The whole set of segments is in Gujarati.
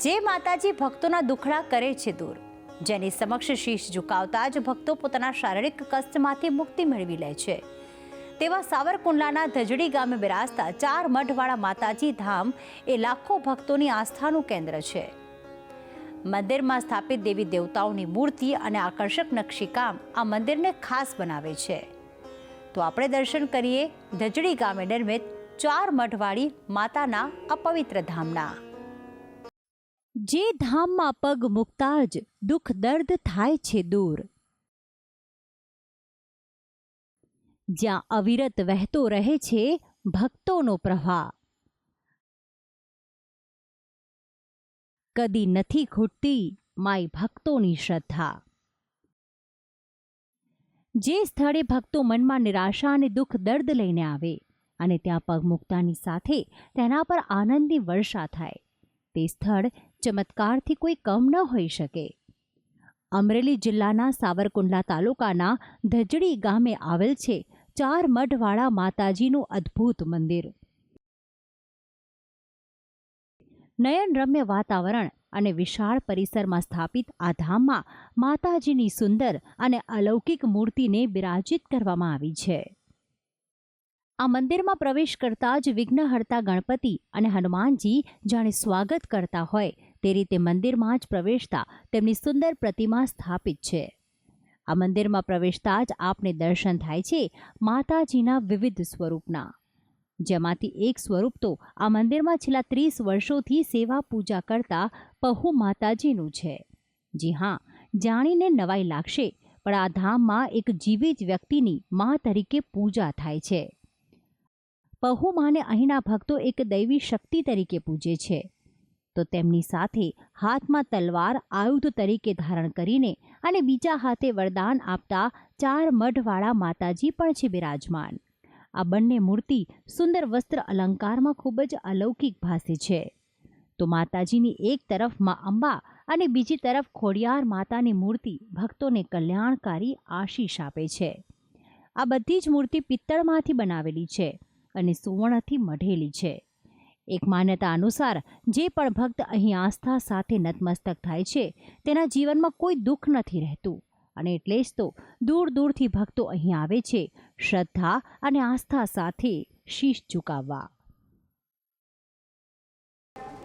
જે માતાજી ભક્તોના દુખડા કરે છે દૂર, જેની સમક્ષ શીશ ઝુકાવતા જ ભક્તો પોતાના શારીરિક કષ્ટમાંથી મુક્તિ મેળવી લે છે, તેવા સાવરકુંડલાના ધજડી ગામે બિરાજતા 4 મઢવાળા માતાજી ધામ એ લાખો ભક્તોની આસ્થાનું કેન્દ્ર છે. મંદિરમાં સ્થાપિત દેવી દેવતાઓની મૂર્તિ અને આકર્ષક નકશીકામ આ મંદિરને ખાસ બનાવે છે. તો આપણે દર્શન કરીએ ધજડી ગામે નિર્મિત 4 મઢવાળી માતાના અપવિત્ર ધામના. જે ધામમાં પગ મૂકતા જ દુઃખ દર્દ થાય છે દૂર, જ્યાં અવિરત વહેતો રહે છે ભક્તોનો પ્રવાહ, કદી નથી ખૂટતી માય ભક્તોની શ્રદ્ધા. જે સ્થળે ભક્તો મનમાં નિરાશા અને દુઃખ દર્દ લઈને આવે અને ત્યાં પગ મૂકતાની સાથે તેના પર આનંદની વર્ષા થાય, તે સ્થળ ચમત્કારથી કોઈ કમ ન હોઈ શકે. અમરેલી જિલ્લાના સાવરકુંડલા તાલુકાના ધજડી ગામે આવેલ છે 4 મઢવાળા માતાજીનું અદ્ભુત મંદિર. નયનરમ્ય વાતાવરણ અને વિશાળ પરિસરમાં સ્થાપિત આ ધામમાં માતાજીની સુંદર અને અલૌકિક મૂર્તિને બિરાજિત કરવામાં આવી છે. આ મંદિરમાં પ્રવેશ કરતા જ વિઘ્નહર્તા ગણપતિ અને હનુમાનજી જાણે સ્વાગત કરતા હોય તે રીતે મંદિરમાં જ પ્રવેશતા તેમની સુંદર પ્રતિમા સ્થાપિત છે. આ મંદિરમાં પ્રવેશતા જ આપને દર્શન થાય છે માતાજીના વિવિધ સ્વરૂપના, જેમાંથી એક સ્વરૂપ તો આ મંદિરમાં છેલ્લા 30 વર્ષોથી સેવા પૂજા કરતા પહુ માતાજીનું છે. જી હા, જાણીને નવાઈ લાગશે, પણ આ ધામમાં એક જીવિત વ્યક્તિની મા તરીકે પૂજા થાય છે. પહુ માને અહીંના ભક્તો એક દૈવી શક્તિ તરીકે પૂજે છે, તો તેમની સાથે હાથમાં તલવાર આયુધ તરીકે ધારણ કરીને અને બીજા હાથે વરદાન આપતા 4 મઢવાળા માતાજી પણ છે બિરાજમાન. આ બંને મૂર્તિ સુંદર વસ્ત્ર અલંકારમાં ખૂબ જ અલૌકિક ભાસે છે. તો માતાજીની એક તરફ માં અંબા અને બીજી તરફ ખોડિયાર માતાની મૂર્તિ ભક્તોને કલ્યાણકારી આશીષ આપે છે. આ બધી જ મૂર્તિ પિત્તળમાંથી બનાવેલી છે અને સુવર્ણથી મઢેલી છે. એક માન્યતા અનુસાર જે પણ ભક્ત અહીં આસ્થા સાથે નતમસ્તક થાય છે તેના જીવનમાં કોઈ દુઃખ નથી રહેતું, અને એટલે જ તો દૂર દૂરથી ભક્તો અહીં આવે છે શ્રદ્ધા અને આસ્થા સાથે શીશ ઝુકાવવા.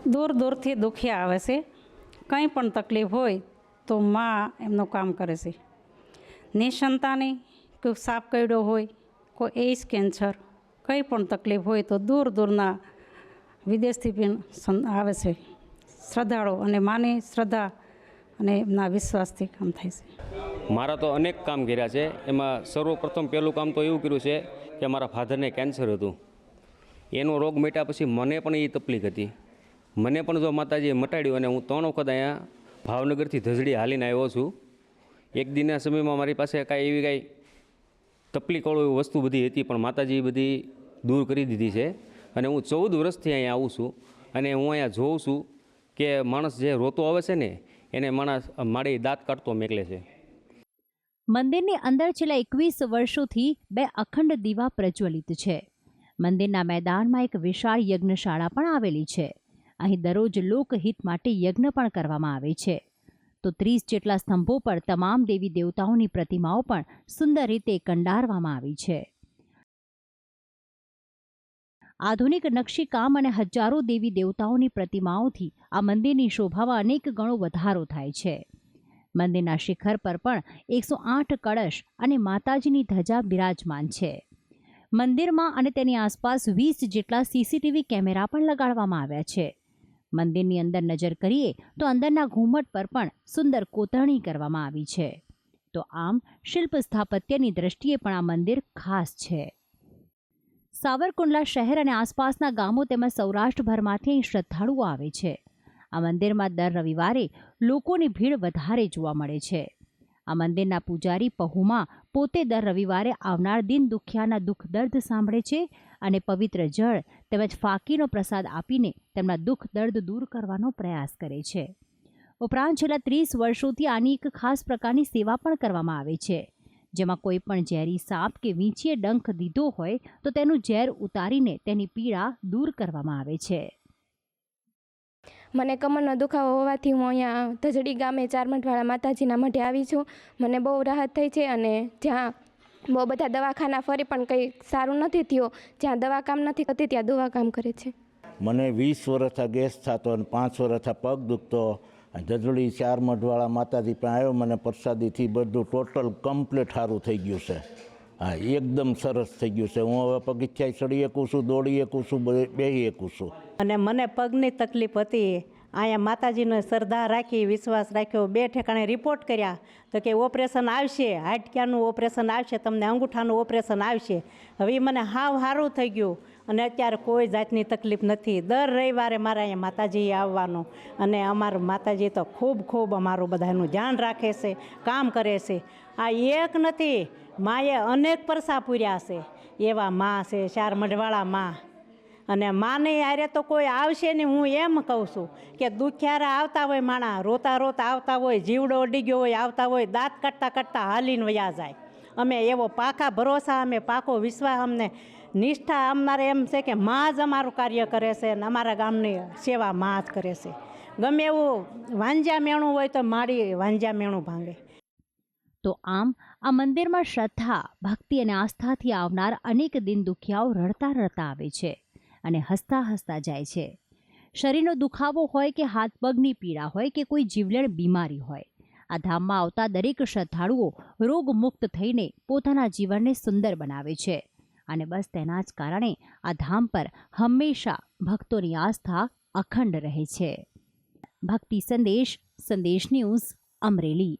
દૂર દૂરથી દુખિયા આવે છે, કંઈ પણ તકલીફ હોય તો માં એમનું કામ કરે છે. નિસંતાની કોઈ સાપ કરડ્યો હોય, કોઈ એઇસ કેન્સર, કંઈ પણ તકલીફ હોય તો દૂર દૂરના વિદેશથી પણ આવે છે શ્રદ્ધાળુ, અને માની શ્રદ્ધા અને એમના વિશ્વાસથી કામ થાય છે. મારા તો અનેક કામ કર્યા છે. એમાં સર્વપ્રથમ પહેલું કામ તો એવું કર્યું છે કે મારા ફાધરને કેન્સર હતું. એનો રોગ મટ્યા પછી મને પણ એ તકલીફ હતી. મને પણ જો માતાજીએ મટાડ્યું, અને હું 3 વખત અહીંયા ભાવનગરથી ધજડી હાલીને આવ્યો છું. એક દિનના સમયમાં મારી પાસે કાંઈ એવી કાંઈ તકલીફવાળું એવી વસ્તુ બધી હતી, પણ માતાજી બધી દૂર કરી દીધી છે. અને હું 14 વર્ષથી અહીંયા આવું છું, અને હું અહીંયા જોઉં છું કે માણસ જે રોતો આવે છે ને એને માણસ મારી દાંત કાઢતો મેકલે છે. મંદિરની અંદર છેલ્લા 21 વર્ષોથી 2 અખંડ દીવા પ્રજ્વલિત છે. મંદિરના મેદાનમાં એક વિશાળ યજ્ઞશાળા પણ આવેલી છે. અહીં દરરોજ લોકહિત માટે યજ્ઞ પણ કરવામાં આવે છે. તો 30 જેટલા સ્તંભો પર તમામ દેવી દેવતાઓની પ્રતિમાઓ પણ સુંદર રીતે કંડારવામાં આવી છે. આધુનિક નકશીકામ અને હજારો દેવી દેવતાઓની પ્રતિમાઓથી આ મંદિરની શોભામાં અનેક ગણો વધારો થાય છે. મંદિરના શિખર પર પણ 108 કળશ અને માતાજીની ધજા બિરાજમાન છે. મંદિરમાં અને તેની આસપાસ 20 જેટલા CCTV કેમેરા પણ લગાડવામાં આવ્યા છે. મંદિરની અંદર નજર કરીએ તો અંદરના ઘુમ્મટ પર પણ સુંદર કોતરણી કરવામાં આવી છે. તો આમ શિલ્પ સ્થાપત્યની દ્રષ્ટિએ પણ આ મંદિર ખાસ છે. સાવરકુંડલા શહેર અને આસપાસના ગામો તેમજ સૌરાષ્ટ્રભરમાંથી અહીં શ્રદ્ધાળુઓ આવે છે. આ મંદિરમાં દર રવિવારે લોકોની ભીડ વધારે જોવા મળે છે. આ મંદિરના પૂજારી પહુમાં પોતે દર રવિવારે આવનાર દિન દુખિયાના દુઃખ દર્દ સાંભળે છે અને પવિત્ર જળ તેમજ ફાકીનો પ્રસાદ આપીને તેમના દુઃખ દર્દ દૂર કરવાનો પ્રયાસ કરે છે. ઉપરાંત છેલ્લા 30 વર્ષોથી આની એક ખાસ પ્રકારની સેવા પણ કરવામાં આવે છે, જેમાં કોઈ પણ ઝેરી સાપ કે વીંછીએ ડંખ દીધો હોય તો તેનું ઝેર ઉતારીને તેની પીડા દૂર કરવામાં આવે છે. મને કમરનો દુખાવો હોવાથી હું અહીંયા ધજડી ગામે ચારમઠવાળા માતાજીના મઢે આવી છું. મને બહુ રાહત થઈ છે અને જ્યાં બહુ બધા દવાખાના ફરી પણ કંઈ સારું નથી થયું, જ્યાં દવા કામ નથી કરતી ત્યાં દવા કામ કરે છે. મને 20 વર્ષથી ગેસ થતો અને 5 વર્ષથી પગ દુખતો. ધજડી ચારમઠવાળા માતાજી પણ આવ્યો, મને પ્રસાદીથી બધું ટોટલ કમ્પ્લીટ સારું થઈ ગયું છે. હા, એકદમ સરસ થઈ ગયું છે. હું હવે પગથિયા ચડી શકું છું, દોડી શકું છું, બેસી શકું છું. અને મને પગની તકલીફ હતી. અહીંયા માતાજીનો શ્રદ્ધા રાખી, વિશ્વાસ રાખ્યો, 2 ઠેકાણે રિપોર્ટ કર્યા તો કે ઓપરેશન આવશે, હાડક્યાનું ઓપરેશન આવશે, તમને અંગૂઠાનું ઓપરેશન આવશે. હવે મને હાવ સારું થઈ ગયું અને અત્યારે કોઈ જાતની તકલીફ નથી. દર રવિવારે મારે અહીંયા માતાજીએ આવવાનું અને અમારું માતાજી તો ખૂબ અમારું બધાનું ધ્યાન રાખે છે, કામ કરે છે. આ એક નથી, માએ અનેક પરસા પૂર્યા છે. એવા માં છે ચારમઢવાળા માં. અને માને હારે તો કોઈ આવશે નહીં. હું એમ કહું છું કે દુખિયારા આવતા હોય, માણા રોતા આવતા હોય, જીવડો અડી ગયો હોય આવતા હોય, દાંત કાઢતા હાલીને વયા જાય. અમે એવો પાકા ભરોસા, અમે પાકો વિશ્વાસ, અમને નિષ્ઠા અમારે એમ છે કે માં જ અમારું કાર્ય કરે છે અને અમારા ગામની સેવા માં જ કરે છે. ગમે એવું વાંજ્યા મેણું હોય તો મારી વાંજ્યા મેણું ભાંગે. તો આમ આ મંદિરમાં શ્રદ્ધા, ભક્તિ અને આસ્થાથી આવનાર અનેક દિન દુખિયાઓ રડતા આવે છે અને હસતા જાય છે. શરીરનો દુખાવો હોય કે હાથ પગની પીડા હોય કે કોઈ જીવલેણ બીમારી હોય, આ ધામમાં આવતા દરેક શ્રદ્ધાળુઓ રોગમુક્ત થઈને પોતાના જીવનને સુંદર બનાવે છે. અને બસ તેના જ કારણે આ ધામ પર હંમેશા ભક્તોની આસ્થા અખંડ રહે છે. ભક્તિ સંદેશ ન્યૂઝ, અમરેલી.